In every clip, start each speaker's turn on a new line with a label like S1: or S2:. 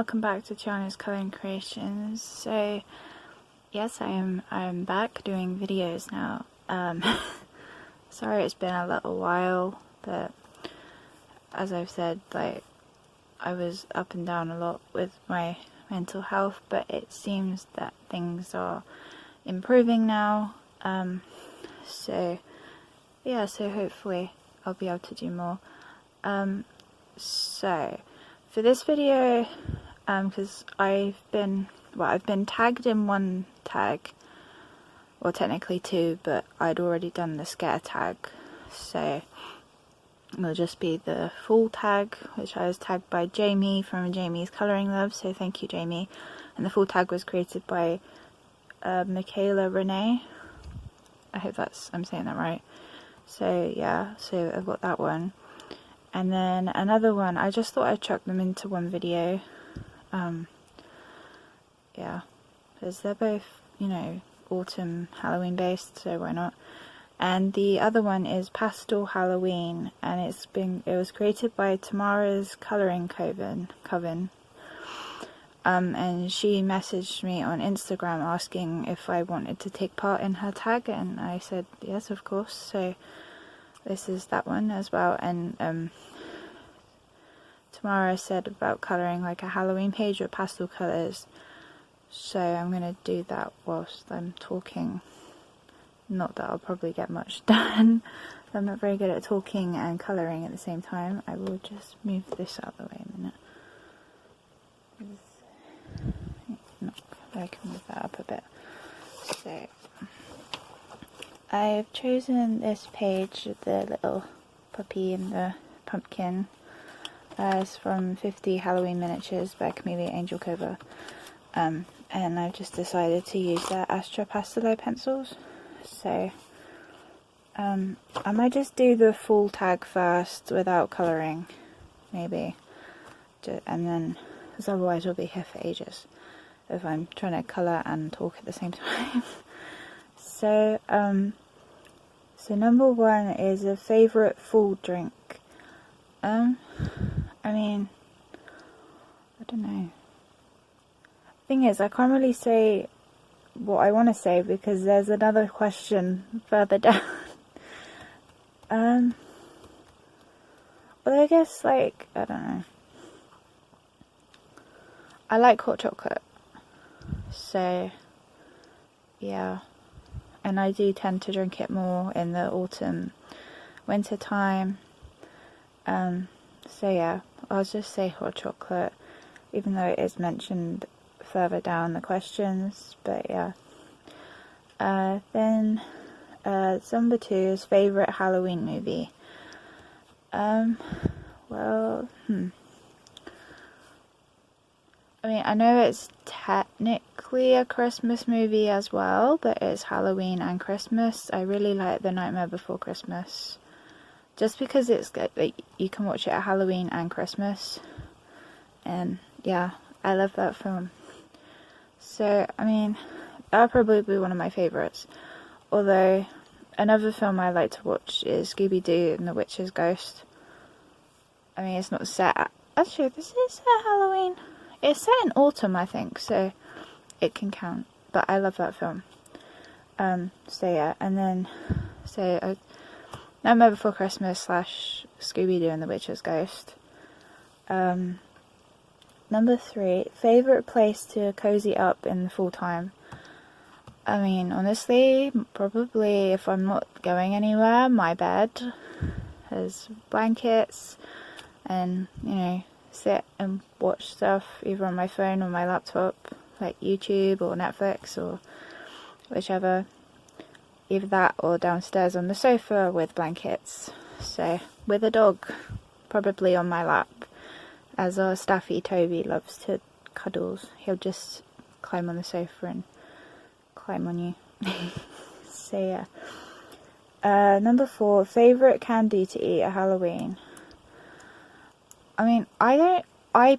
S1: welcome back to Jamies's Colouring Creations. So yes, I'm back doing videos now. Sorry it's been a little while, but as I've said, like, I was up and down a lot with my mental health, but it seems that things are improving now. So yeah, so hopefully I'll be able to do more. So for this video, because I've been tagged in one tag, well technically two, but I'd already done the scare tag, so it'll just be the full tag, which I was tagged by Jamie from JamiesColoringlove, so thank you Jamie. And the full tag was created by Michaela Renee. I hope I'm saying that right. So yeah, so I've got that one. And then another one, I just thought I'd chuck them into one video. Yeah, because they're both, you know, autumn Halloween based, so why not? And the other one is Pastel Halloween, and it was created by Tamara's Colouring Coven. And she messaged me on Instagram asking if I wanted to take part in her tag, and I said yes, of course. So this is that one as well. And Tamara said about colouring like a Halloween page with pastel colours, so I'm going to do that whilst I'm talking. Not that I'll probably get much done. I'm not very good at talking and colouring at the same time. I will just move this out of the way a minute. I can move that up a bit. So I've chosen this page with the little puppy and the pumpkin. It's from 50 Halloween Miniatures by Kameliya Angelkova. And I've just decided to use the Astra Pastelowe pencils. So I might just do the full tag first without colouring, maybe. And then, because otherwise we'll be here for ages if I'm trying to colour and talk at the same time. So number one is a favourite fall drink. I mean, I don't know. Thing is, I can't really say what I want to say because there's another question further down. But I guess, like, I don't know. I like hot chocolate. So, yeah. And I do tend to drink it more in the autumn, winter time. So yeah, I'll just say hot chocolate, even though it is mentioned further down the questions, but yeah. Then number two is favourite Halloween movie. Well, I mean, I know it's technically a Christmas movie as well, but it's Halloween and Christmas. I really like The Nightmare Before Christmas. Just because it's good, like, you can watch it at Halloween and Christmas. And yeah, I love that film. So, I mean, that'll probably be one of my favourites. Although, another film I like to watch is Scooby-Doo and the Witch's Ghost. I mean, it's not set... Actually, this is set Halloween. It's set in autumn, I think, so it can count. But I love that film. So yeah, and then... So, Nightmare Before Christmas / Scooby-Doo and the Witch's Ghost. Number three, favourite place to cozy up in the full time. I mean, honestly, probably if I'm not going anywhere, my bed has blankets and, you know, sit and watch stuff either on my phone or my laptop, like YouTube or Netflix or whichever. Either that or downstairs on the sofa with blankets. So, with a dog, probably on my lap. As our staffy Toby loves to cuddles. He'll just climb on the sofa and climb on you. So yeah. Number four, favourite candy to eat at Halloween. I mean, I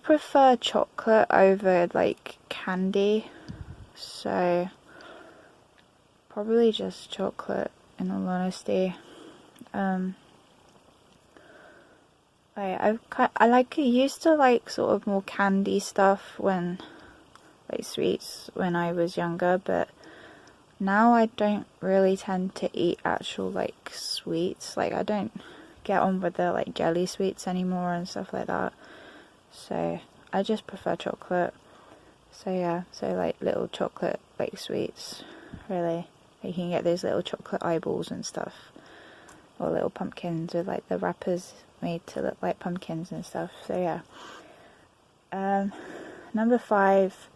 S1: prefer chocolate over, like, candy. So... probably just chocolate, in all honesty. I used to like sort of more candy stuff when, like sweets when I was younger, but now I don't really tend to eat actual like sweets. Like I don't get on with the like jelly sweets anymore and stuff like that. So I just prefer chocolate. So yeah, so like little chocolate like sweets, really. You can get those little chocolate eyeballs and stuff, or little pumpkins with like the wrappers made to look like pumpkins and stuff. So yeah. Number 5,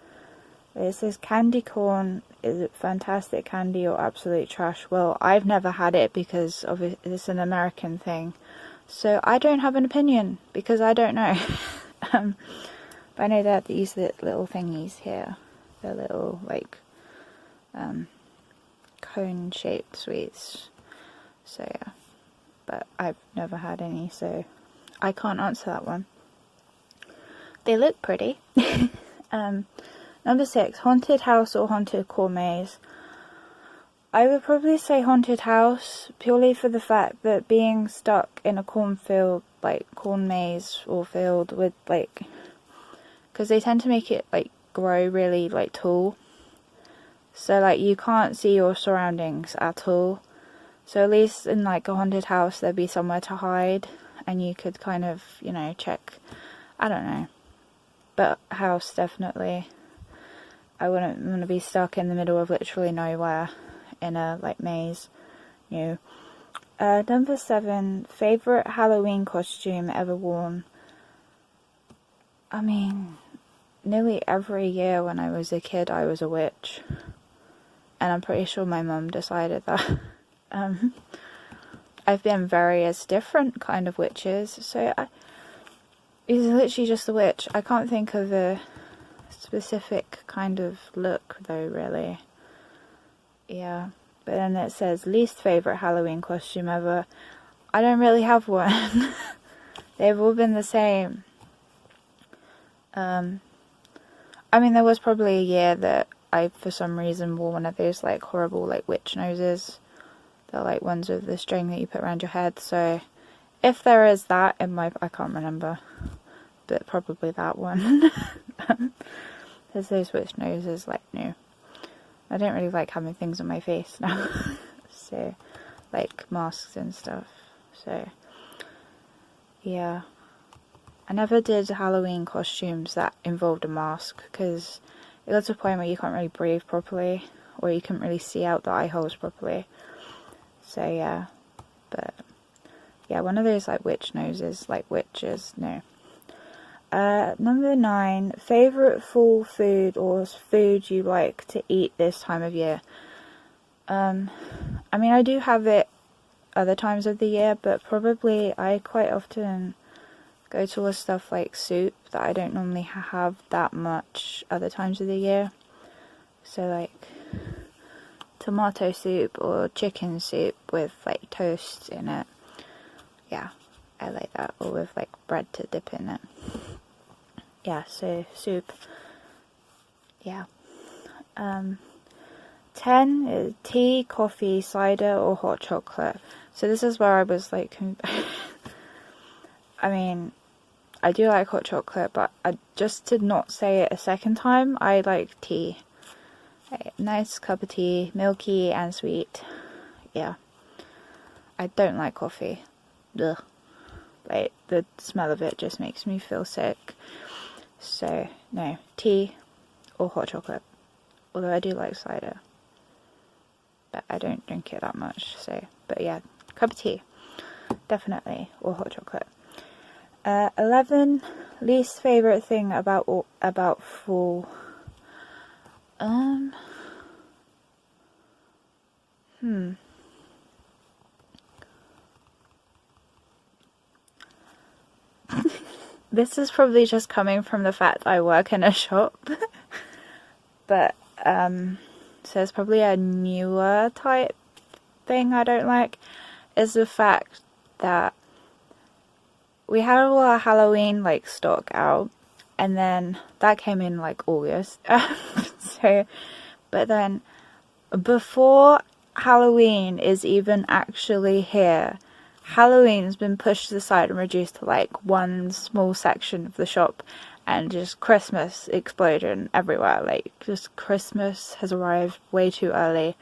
S1: it says candy corn. Is it fantastic candy or absolute trash? Well, I've never had it because of it's an American thing, so I don't have an opinion because I don't know. But I know that these little thingies here, the little like cone shaped sweets. So yeah, but I've never had any, so I can't answer that one. They look pretty. Number 6, haunted house or haunted corn maze. I would probably say haunted house, purely for the fact that being stuck in a cornfield, like corn maze or field with like, because they tend to make it like grow really like tall, so like you can't see your surroundings at all. So at least in like a haunted house there'd be somewhere to hide and you could kind of, you know, check. I don't know, but house definitely. I wouldn't want to be stuck in the middle of literally nowhere in a like maze. You. Number 7, favorite Halloween costume ever worn. I mean, nearly every year when I was a kid I was a witch, and I'm pretty sure my mum decided that. I've been various different kind of witches, so it's literally just a witch. I can't think of a specific kind of look though, really. Yeah, but then it says least favorite Halloween costume ever. I don't really have one. They've all been the same. I mean, there was probably a year that I for some reason wore one of those like horrible like witch noses. They're like ones with the string that you put around your head. So if there is that in my, I can't remember, but probably that one. There's those witch noses, like, no. I don't really like having things on my face now. So, like masks and stuff. So, yeah. I never did Halloween costumes that involved a mask, because it got to a point where you can't really breathe properly, or you couldn't really see out the eye holes properly. So, yeah. But, yeah, one of those, like, witch noses, like witches, no. Number 9, favourite fall food or food you like to eat this time of year. I mean, I do have it other times of the year, but probably I quite often go towards stuff like soup that I don't normally have that much other times of the year. So like tomato soup or chicken soup with like toast in it. Yeah, I like that. Or with like bread to dip in it. Yeah, so soup. Yeah. 10 is tea, coffee, cider, or hot chocolate. So this is where I was like, I mean, I do like hot chocolate, but just to not say it a second time, I like tea. A nice cup of tea, milky and sweet. Yeah. I don't like coffee. Ugh. Like, the smell of it just makes me feel sick. So, no, tea or hot chocolate. Although I do like cider. But I don't drink it that much, so, but yeah, cup of tea. Definitely. Or hot chocolate. 11, least favourite thing about fall. This is probably just coming from the fact that I work in a shop. But, so it's probably a newer type thing I don't like, is the fact that we had all our Halloween like stock out, and then that came in like August. So, but then before Halloween is even actually here, Halloween's been pushed to the side and reduced to like one small section of the shop, and just Christmas explosion everywhere. Like, just Christmas has arrived way too early,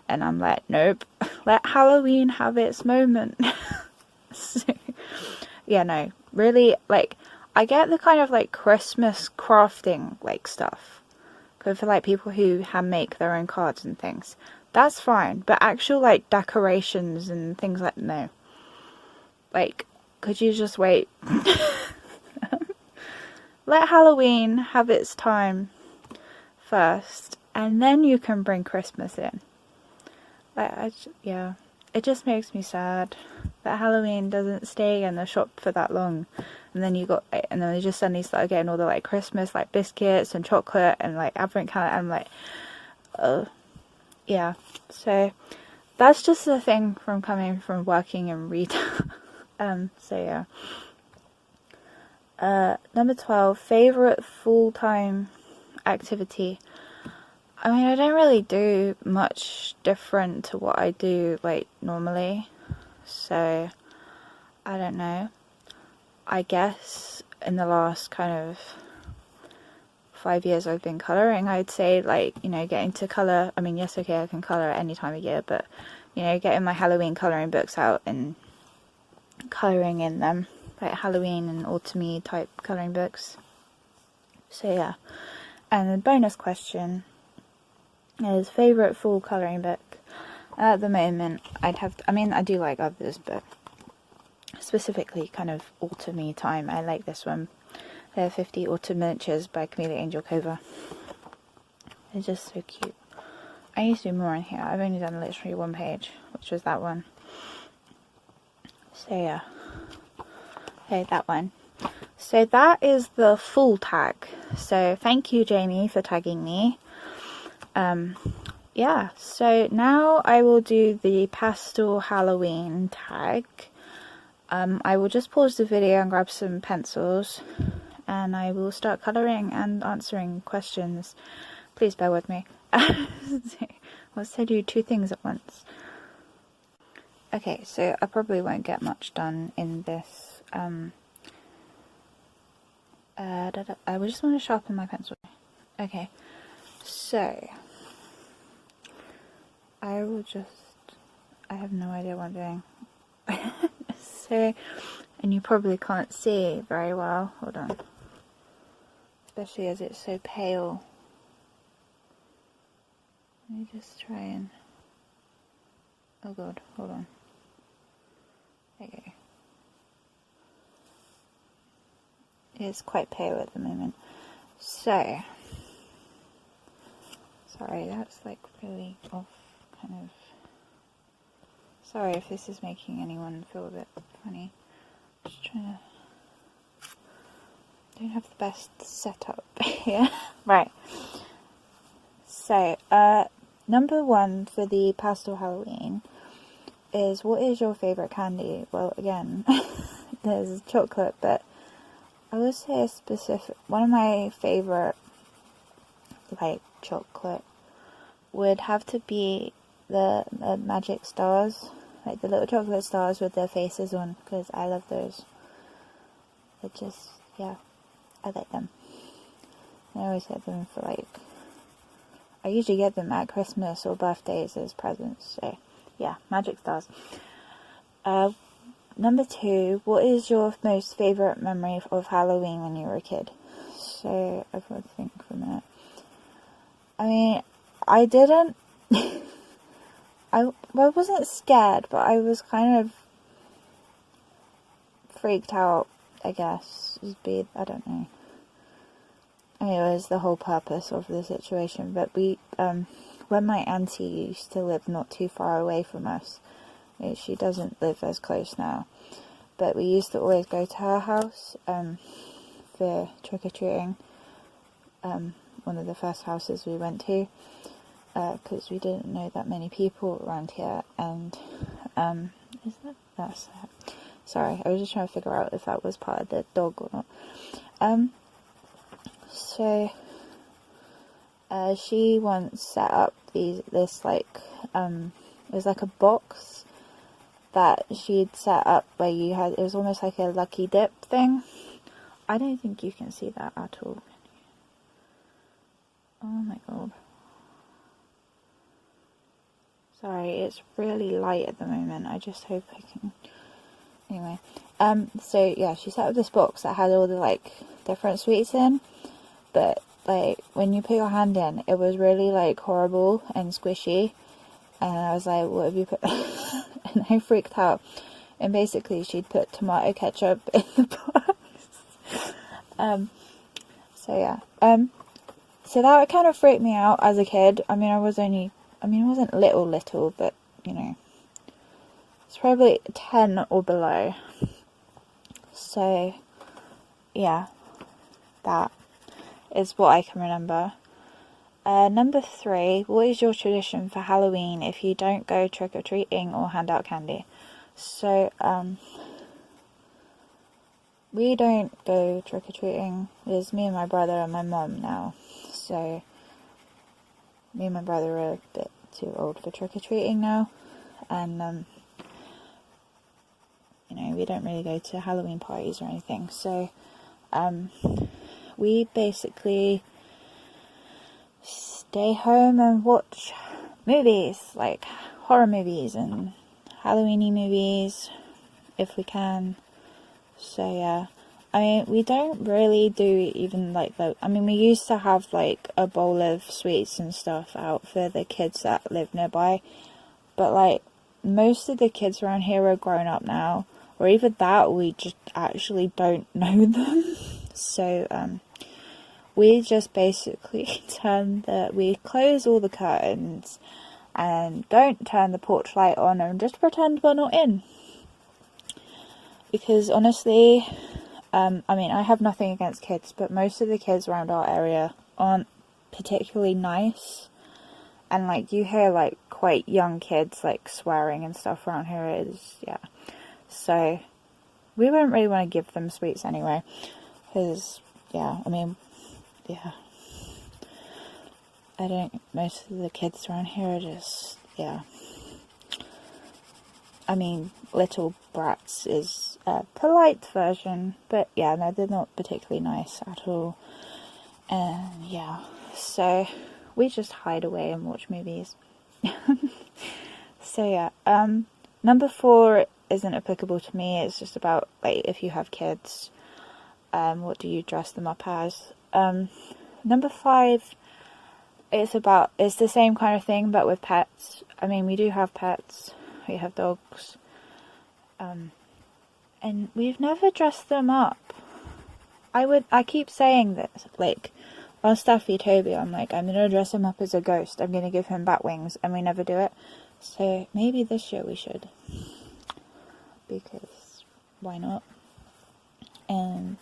S1: and I'm like, nope, let Halloween have its moment. So, yeah, no, really, like, I get the kind of like Christmas crafting like stuff, good for like people who hand make their own cards and things. That's fine, but actual like decorations and things like, no. Like, could you just wait? Let Halloween have its time first, and then you can bring Christmas in. Like, yeah, it just makes me sad that Halloween doesn't stay in the shop for that long, and then they just suddenly started getting all the like Christmas like biscuits and chocolate and like advent calendar. I'm like, oh, yeah. So that's just the thing from coming from working in retail. So yeah. Number 12, favorite full-time activity. I mean, I don't really do much different to what I do like normally, so I don't know. I guess in the last kind of 5 years I've been colouring, I'd say, like, you know, getting to colour. I mean, yes, okay, I can colour at any time of year, but, you know, getting my Halloween colouring books out and colouring in them, like Halloween and autumny type colouring books. So yeah. And the bonus question is favourite fall colouring book. At the moment, I mean, I do like others, but specifically kind of autumny time, I like this one. They're 50 Autumn Miniatures by Kameliya Angelkova. They're just so cute. I need to do more in here. I've only done literally one page, which was that one. So yeah. Okay, that one. So that is the full tag. So thank you, Jamie, for tagging me. Yeah, so now I will do the Pastel Halloween tag. I will just pause the video and grab some pencils, and I will start colouring and answering questions. Please bear with me. Let's do two things at once. Okay, so I probably won't get much done in this. I just want to sharpen my pencil. Okay, so I have no idea what I'm doing. So, and you probably can't see very well. Hold on. Especially as it's so pale. Let me just try and... Oh god, hold on. Okay. It's quite pale at the moment. So, sorry, that's like really off, kind of. Sorry if this is making anyone feel a bit funny. Just trying to. Don't have the best setup here. Right. So, number 1 for the Pastel Halloween is, what is your favourite candy? Well, again, there's chocolate, but I would say a specific, one of my favourite, like, chocolate would have to be the magic stars, like the little chocolate stars with their faces on, because I love those. It just, yeah, I like them. I always get them for, like, I usually get them at Christmas or birthdays as presents, so yeah, magic stars. Number 2, what is your most favourite memory of Halloween when you were a kid? So, I've got to think for a minute. I mean, I didn't, I wasn't scared, but I was kind of freaked out, I guess. I don't know. I mean, it was the whole purpose of the situation, but we, when my auntie used to live not too far away from us, she doesn't live as close now, but we used to always go to her house, for trick-or-treating, one of the first houses we went to, because we didn't know that many people around here, and, sorry, I was just trying to figure out if that was part of the dog or not. So, she once set up this like, it was like a box, that she'd set up where it was almost like a lucky dip thing. I don't think you can see that at all. Oh my god. Sorry, it's really light at the moment. I just hope I can... Anyway. So yeah, she set up this box that had all the, like, different sweets in. But, like, when you put your hand in, it was really, like, horrible and squishy. And I was like, what have you put? And I freaked out. And basically, she'd put tomato ketchup in the box. So yeah. So that kind of freaked me out as a kid. I mean, I wasn't little, but, you know. It's probably 10 or below. So, yeah. That is what I can remember. Number 3, what is your tradition for Halloween if you don't go trick-or-treating or hand out candy? So, we don't go trick-or-treating. There's me and my brother and my mum now. So, me and my brother are a bit too old for trick-or-treating now. And, you know, we don't really go to Halloween parties or anything. So, we basically stay home and watch movies, like horror movies and Halloweeny movies, if we can. So yeah, I mean, we don't really do even like the, I mean, we used to have like a bowl of sweets and stuff out for the kids that live nearby, but like most of the kids around here are grown up now, or either that or we just actually don't know them. So we just basically we close all the curtains and don't turn the porch light on and just pretend we're not in. Because honestly, I mean, I have nothing against kids, but most of the kids around our area aren't particularly nice. And like, you hear like quite young kids like swearing and stuff around here yeah. So, we wouldn't really want to give them sweets anyway. Because, yeah, I mean, yeah. Most of the kids around here are just, yeah. I mean, Little Brats is a polite version, but yeah, no, they're not particularly nice at all. And yeah, so we just hide away and watch movies. So yeah, number 4 isn't applicable to me. It's just about, like, if you have kids, what do you dress them up as? Number 5, it's the same kind of thing, but with pets. I mean, we do have pets. We have dogs. And we've never dressed them up. I keep saying this, like, on Staffy Toby, I'm like, I'm gonna dress him up as a ghost. I'm gonna give him bat wings, and we never do it. So, maybe this year we should. Because, why not? And,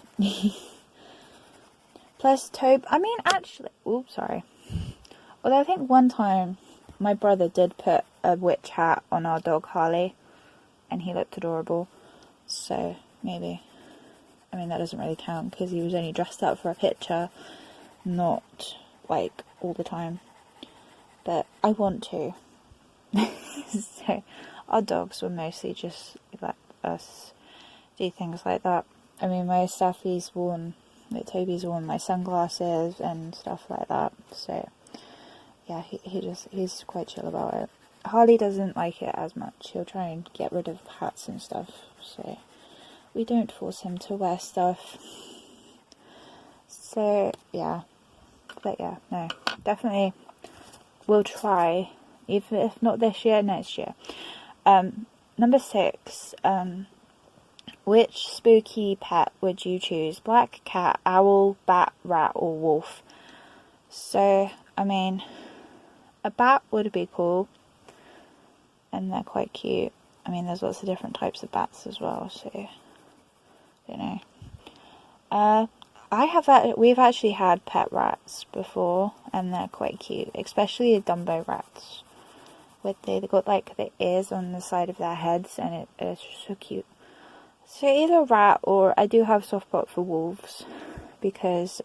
S1: plus Toby, I mean, actually, oops, sorry. Although I think one time, my brother did put a witch hat on our dog Harley, and he looked adorable. So, maybe. I mean, that doesn't really count, because he was only dressed up for a picture, not, like, all the time. But I want to. So, our dogs will mostly just let us do things like that. I mean, my Toby's worn my sunglasses and stuff like that. So, yeah, he's quite chill about it. Harley doesn't like it as much. He'll try and get rid of hats and stuff. So, we don't force him to wear stuff. So, yeah. But yeah, no. Definitely we'll try. Even if not this year, next year. Number 6. Which spooky pet would you choose? Black cat, owl, bat, rat, or wolf? So, I mean, a bat would be cool. And they're quite cute. I mean, there's lots of different types of bats as well, so, you know. We've actually had pet rats before, and they're quite cute, especially the Dumbo rats. They've got like the ears on the side of their heads, and it's just so cute. So either rat, or I do have a soft spot for wolves, because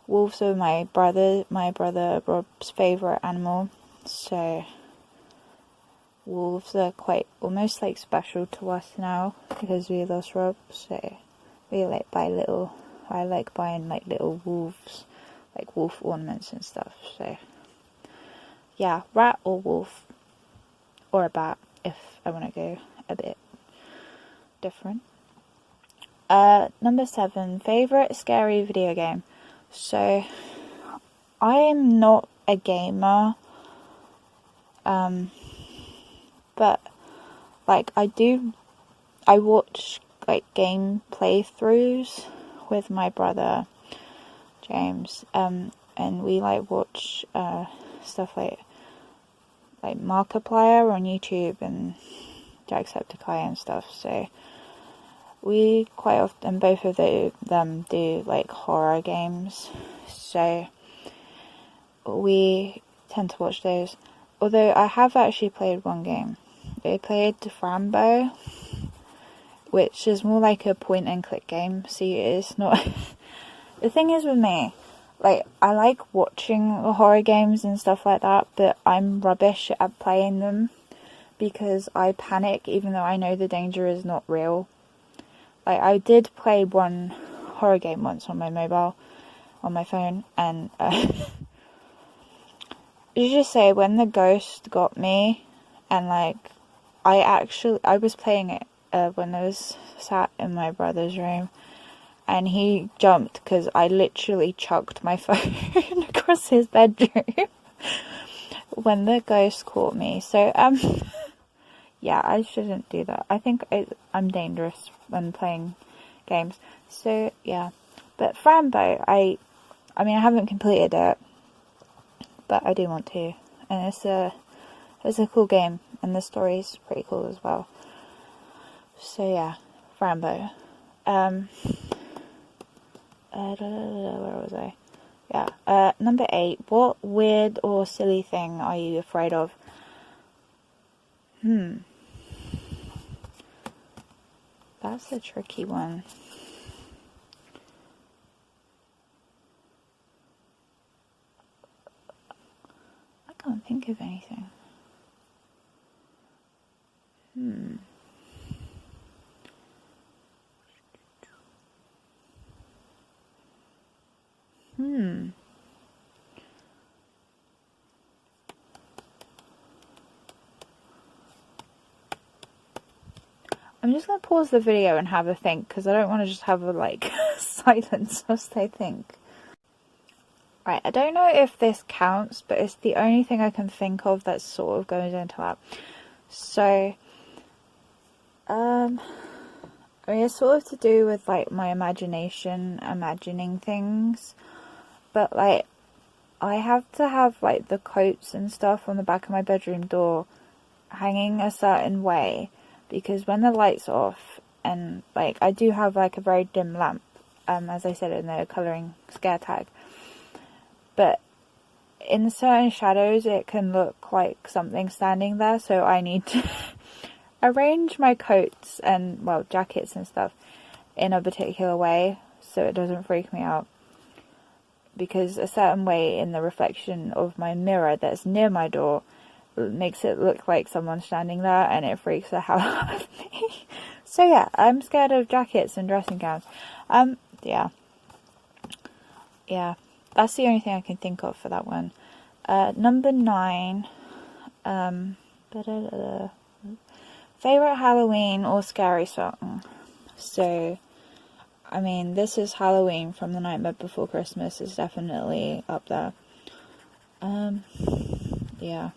S1: wolves are my brother Rob's favourite animal. So wolves are quite almost like special to us now because we lost Rob, so we like I like buying like little wolves, like wolf ornaments and stuff. So yeah, rat or wolf or a bat if I want to go a bit different. Number 7, favorite scary video game. So I am not a gamer, but like I watch like game playthroughs with my brother James, and we like watch stuff like Markiplier on YouTube and Jacksepticeye and stuff. So we quite often, both of them do like horror games, so we tend to watch those. Although I have actually played one game. I played Frambo, which is more like a point and click game. See, it's not. The thing is with me, like, I like watching horror games and stuff like that, but I'm rubbish at playing them because I panic even though I know the danger is not real. Like, I did play one horror game once on my mobile, on my phone, and you just say when the ghost got me, and like I was playing it when I was sat in my brother's room, and he jumped because I literally chucked my phone across his bedroom when the ghost caught me. So yeah, I shouldn't do that. I think I'm dangerous when playing games. So yeah, but Frambo, I mean I haven't completed it, but I do want to, and it's a cool game, and the story's pretty cool as well. So yeah, Frambo. Where was I? Yeah. Number 8. What weird or silly thing are you afraid of? That's a tricky one. I can't think of anything. I'm just going to pause the video and have a think, because I don't want to just have a, like, silence whilst I think. Right, I don't know if this counts, but it's the only thing I can think of that sort of goes into that. So, I mean, it's sort of to do with, like, my imagination, imagining things, but, like, I have to have, like, the coats and stuff on the back of my bedroom door hanging a certain way, because when the light's off, and, like, I do have, like, a very dim lamp, as I said in the colouring scare tag, but in certain shadows it can look like something standing there, so I need to arrange my coats and, well, jackets and stuff in a particular way so it doesn't freak me out, because a certain way in the reflection of my mirror that's near my door makes it look like someone's standing there, and it freaks the hell out of me. So yeah, I'm scared of jackets and dressing gowns. Yeah, that's the only thing I can think of for that one. Number 9, favorite Halloween or scary song. So, I mean, This Is Halloween from The Nightmare Before Christmas is definitely up there. Yeah.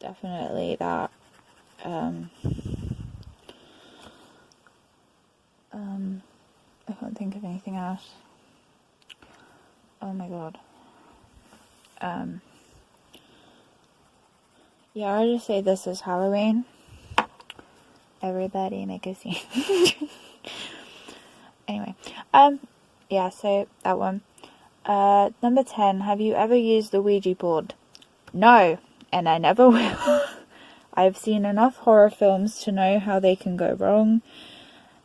S1: Definitely that. I can't think of anything else. Oh my god. Yeah, I'll just say This Is Halloween. Everybody make a scene. Anyway. Yeah, so that one. Number 10, have you ever used the Ouija board? No, and I never will. I've seen enough horror films to know how they can go wrong,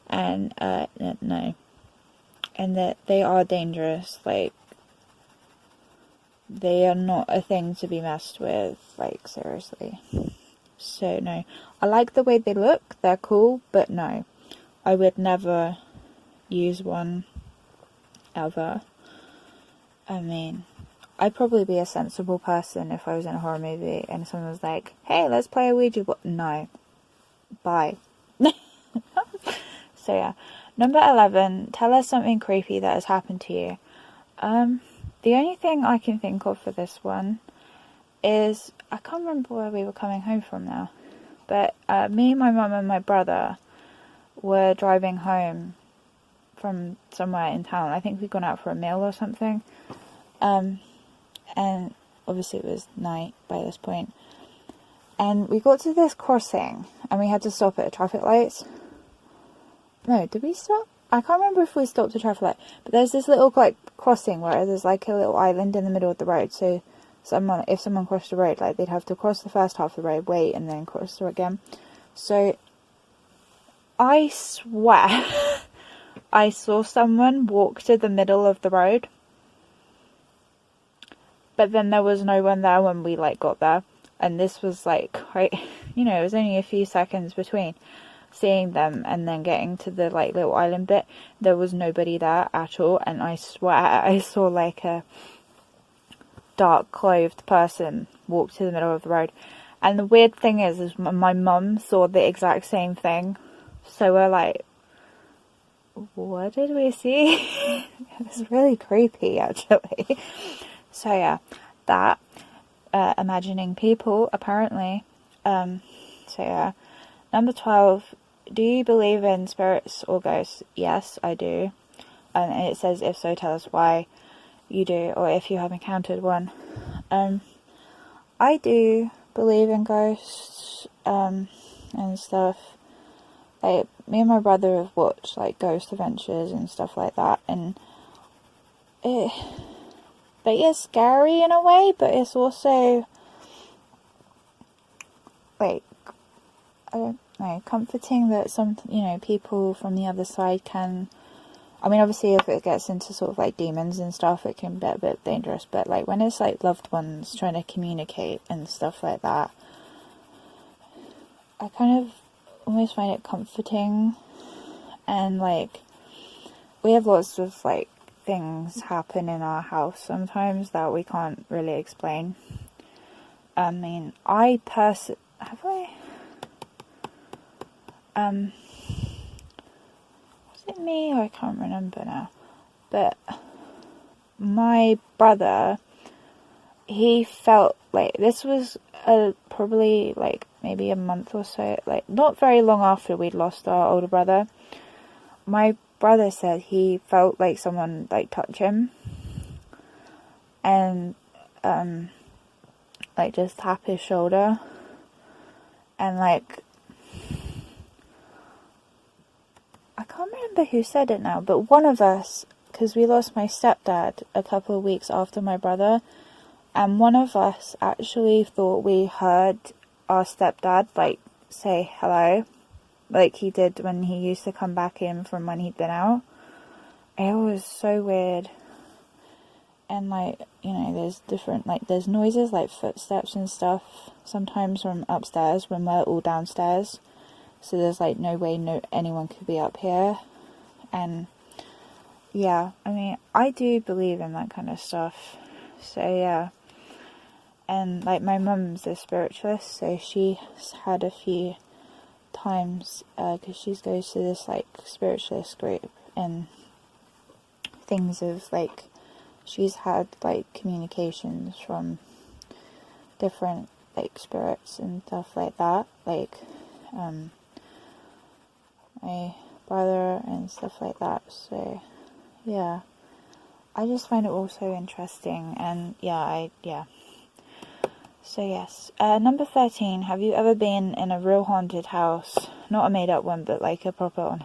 S1: and no, and that they are dangerous. Like, they are not a thing to be messed with, like, seriously. So, no. I like the way they look, they're cool, but no. I would never use one, ever. I mean, I'd probably be a sensible person if I was in a horror movie and someone was like, hey, let's play a Ouija board. No. Bye. So, yeah. Number 11, tell us something creepy that has happened to you. The only thing I can think of for this one is, I can't remember where we were coming home from now, but me, my mum and my brother were driving home from somewhere in town. I think we'd gone out for a meal or something, and obviously it was night by this point, and we got to this crossing and we had to stop at a traffic lights. No, did we stop? I can't remember if we stopped at a traffic light, but there's this little, like, crossing where there's, like, a little island in the middle of the road, so if someone crossed the road, like, they'd have to cross the first half of the road, wait, and then cross through again. So, I swear, I saw someone walk to the middle of the road, but then there was no one there when we, like, got there, and this was, like, quite, you know, it was only a few seconds between seeing them and then getting to the, like, little island bit. There was nobody there at all, and I swear I saw, like, a dark clothed person walk to the middle of the road. And the weird thing is my mum saw the exact same thing, so we're like, what did we see? It was really creepy, actually. So yeah, that imagining people, apparently. So yeah. Number 12, do you believe in spirits or ghosts? Yes, I do. And it says, if so, tell us why you do, or if you have encountered one. I do believe in ghosts, and stuff. Like, me and my brother have watched, like, Ghost Adventures and stuff like that, and it is scary in a way, but it's also, like, I don't know, comforting that some, you know, people from the other side can, I mean, obviously if it gets into sort of, like, demons and stuff, it can be a bit dangerous, but, like, when it's, like, loved ones trying to communicate and stuff like that, I kind of almost find it comforting. And, like, we have lots of, like, things happen in our house sometimes that we can't really explain. I mean, have I? Was it me? I can't remember now. But my brother, he felt like this was probably, like, maybe a month or so, like, not very long after we'd lost our older brother. My brother said he felt like someone, like, touch him and like, just tap his shoulder, and, like, I can't remember who said it now, but one of us, because we lost my stepdad a couple of weeks after my brother, and one of us actually thought we heard our stepdad, like, say hello, like he did when he used to come back in from when he'd been out. It was so weird. And, like, you know, there's different, like, there's noises, like footsteps and stuff, sometimes from upstairs when we're all downstairs. So there's, like, no way anyone could be up here. And, yeah, I mean, I do believe in that kind of stuff. So, yeah. And, like, my mum's a spiritualist, so she's had a few times, because she goes to this, like, spiritualist group, and things of, like, she's had, like, communications from different, like, spirits and stuff like that, like, my brother and stuff like that. So, yeah, I just find it all so interesting, and, yeah. So, yes. Number 13, have you ever been in a real haunted house? Not a made-up one, but, like, a proper one.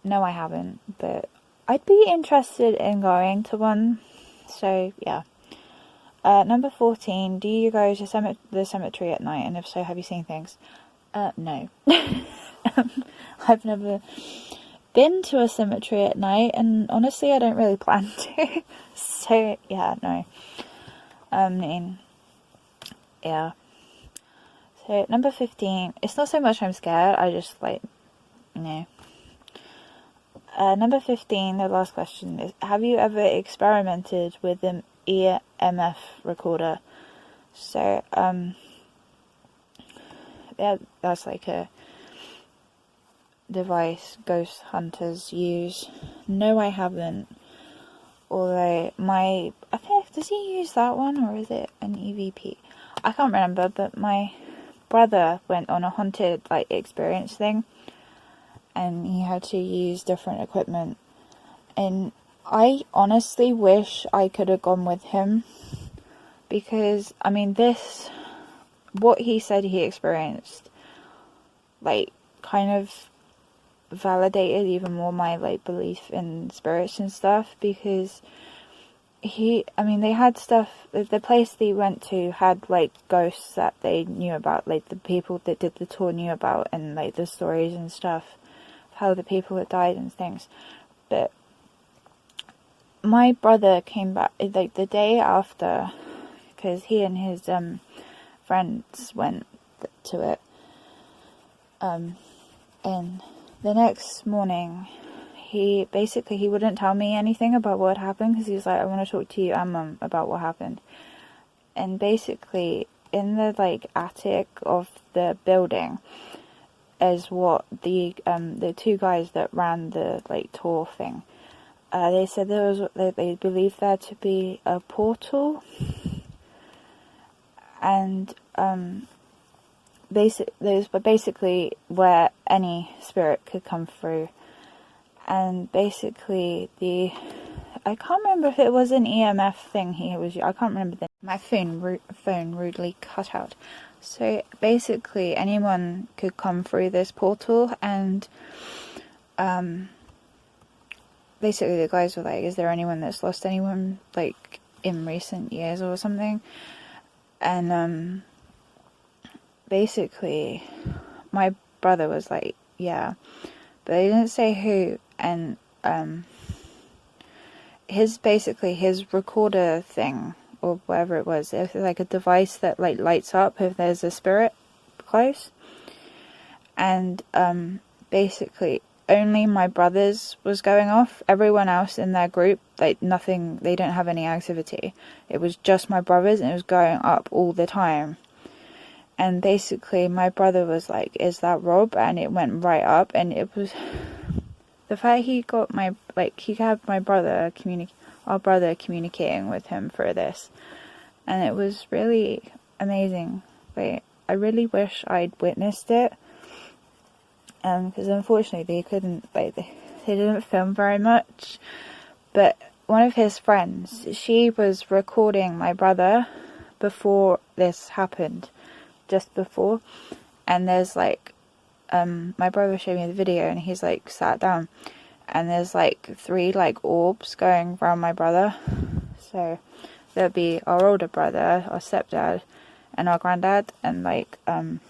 S1: No, I haven't, but I'd be interested in going to one. So, yeah. Number 14, do you go to the cemetery at night? And if so, have you seen things? No. I've never been to a cemetery at night, and honestly, I don't really plan to. So, yeah, no. And yeah. So number 15, it's not so much I'm scared, I just like, number 15, the last question is, have you ever experimented with an EMF recorder? So, yeah, that's like a device ghost hunters use. No, I haven't. Although I think, does he use that one, or is it an EVP? I can't remember, but my brother went on a haunted like experience thing, and he had to use different equipment, and I honestly wish I could have gone with him, because I mean, what he said he experienced like kind of validated even more my like belief in spirits and stuff, because they had stuff, the place they went to had like ghosts that they knew about, like the people that did the tour knew about, and like the stories and stuff, how the people had died and things. But my brother came back like the day after, because he and his friends went to it, and the next morning he wouldn't tell me anything about what happened, because he was like, I want to talk to you and Mum about what happened. And basically in the like attic of the building is what the two guys that ran the like tour thing, they said they believed there to be a portal, and basically where any spirit could come through. And basically I can't remember if it was an EMF thing I can't remember my phone rudely cut out. So basically anyone could come through this portal, and basically the guys were like, is there anyone that's lost anyone like in recent years or something? And basically my brother was like, yeah, but they didn't say who. And his recorder thing, or whatever it was like a device that like lights up if there's a spirit close. And basically only my brother's was going off. Everyone else in their group, like nothing, they don't have any activity. It was just my brother's, and it was going up all the time. And basically my brother was like, is that Rob? And it went right up, and it was the fact he had our brother communicating with him for this, and it was really amazing. Like, I really wish I'd witnessed it, because unfortunately they didn't film very much. But one of his friends, she was recording my brother before this happened, just before, and there's like my brother showed me the video, and he's like sat down, and there's like 3 like orbs going around my brother. So there'd be our older brother, our stepdad, and our granddad, and like one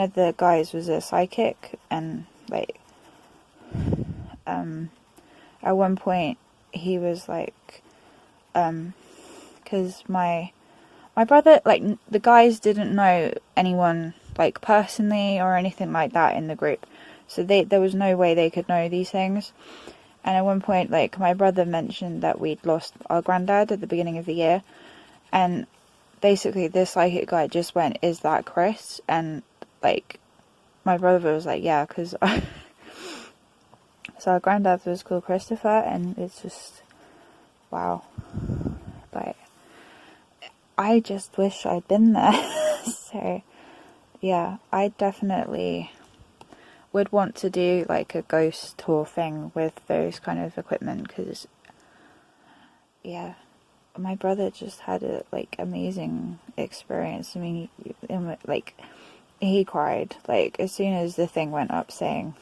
S1: of the guys was a psychic, and like at one point he was like, because my brother, like, the guys didn't know anyone like personally or anything like that in the group, so there was no way they could know these things. And at one point, like, my brother mentioned that we'd lost our granddad at the beginning of the year, and basically this psychic guy just went, is that Chris? And like my brother was like, yeah, because so our granddad was called Christopher, and it's just wow. Like, I just wish I'd been there. So yeah, I definitely would want to do like a ghost tour thing with those kind of equipment, because yeah, my brother just had a like amazing experience. I mean, he cried like as soon as the thing went up saying,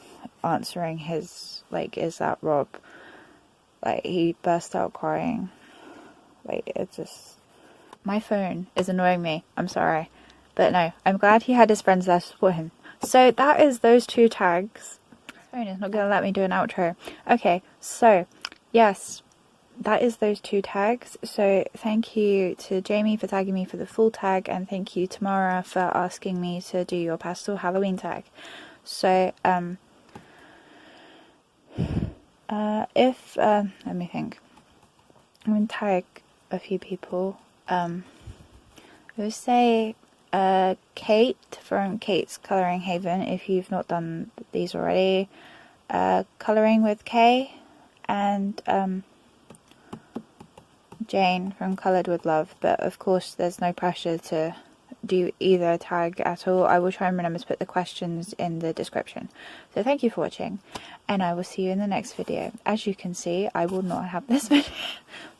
S1: answering his like, is that Rob? Like, he burst out crying. Like, it just, my phone is annoying me, I'm sorry. But no, I'm glad he had his friends there to support him. So that is those 2 tags. My phone is not going to let me do an outro. Okay, so yes, that is those 2 tags. So thank you to Jamie for tagging me for the full tag, and thank you Tamara for asking me to do your Pastel Halloween tag. So let me think. I'm going to tag a few people. I would say Kate from Kate's Colouring Haven, if you've not done these already. Colouring with K, and Jane from Coloured with Love, but of course there's no pressure to do either tag at all. I will try and remember to put the questions in the description. So thank you for watching, and I will see you in the next video. As you can see, I will not have this video,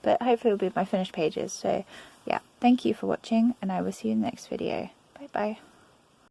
S1: but hopefully it'll be my finished pages. So yeah, thank you for watching, and I will see you in the next video. Bye bye.